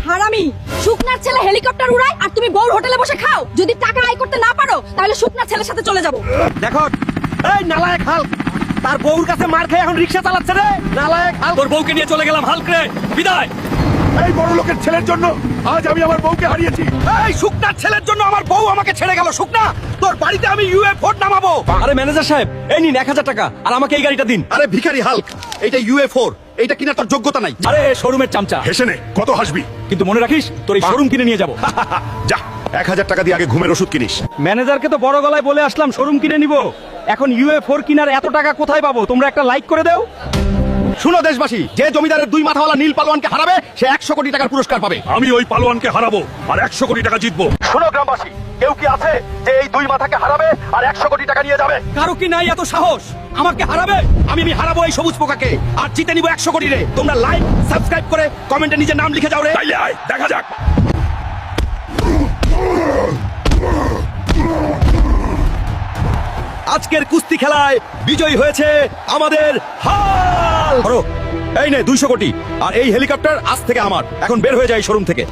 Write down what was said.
হারামি, শুকনার ছেলে হেলিকপ্টার উড়ায় আর তুমি বউর হোটেলে বসে খাও। যদি টাকা আয় করতে না পারো তাহলে শুকনার ছেলের সাথে চলে যাবো। দেখো এই নালায়েক হাল্ক তার বউর কাছে মার খেয়ে এখন রিকশা চালাচ্ছে রে। নালায়েক হাল্ক, তোর বউকে নিয়ে চলে গেলাম হাল্ক রে, বিদায়। এই বড় লোকের ছেলের জন্য আজ আমি আমার বউকে হারিয়েছি। এই শুকনার ছেলের জন্য আমার বউ আমাকে ছেড়ে গেল। শুকনা, তোর বাড়িতে আমি ইউএফও নামাবো। আরে ম্যানেজার সাহেব, এই নিন 1000 টাকা আর আমাকে এই গাড়িটা দিন। আরে ভিখারি হাল্ক, এটা ইউএফও, এটা কিনা তোর যোগ্যতা নাই। আরে শোরুমের চামচা, হেসে নে, কত হাসবি। কিন্তু মনে রাখিস তোর এই শোরুম কিনে নিয়ে যাব। যা 1000 টাকা দিয়ে আগে ঘুমের ওষুধ কিনিস। ম্যানেজারকে তো বড় গলায় বলে আসলাম শোরুম কিনে নিব, এখন ইউএফও কিনার এত টাকা কোথায় পাবো? তোমরা একটা লাইক করে দাও। শুনো দেশবাসী, যে জমিদারের 2 মাথাওয়ালা নীল পালোয়ানকে হারাবে সে 100 কোটি টাকার পুরস্কার পাবে। আমি ওই পালোয়ানকে হারাবো আর 100 কোটি টাকা জিতবো। শুনো গ্রামবাসী, কেউ কি আছে যে এই 2 মাথাকে হারাবে আর 100 কোটি টাকা নিয়ে যাবে? কারো কি নাই এত সাহস আমাকে হারাবে? আমি হারাবো এই সবুজ পোকাকে আর জিতে নিব 100 কোটি রে। তোমরা লাইক সাবস্ক্রাইব করে কমেন্টে নিজের নাম লিখে যাও রে। তাইলে আয়, দেখা যাক। আজকের কুস্তি খেলায় বিজয়ী হয়েছে আমাদের হাল্ক। এই নে 200 কোটি আর এই হেলিকপ্টার আজ থেকে আমার। এখন বের হয়ে যায় শোরুম থেকে।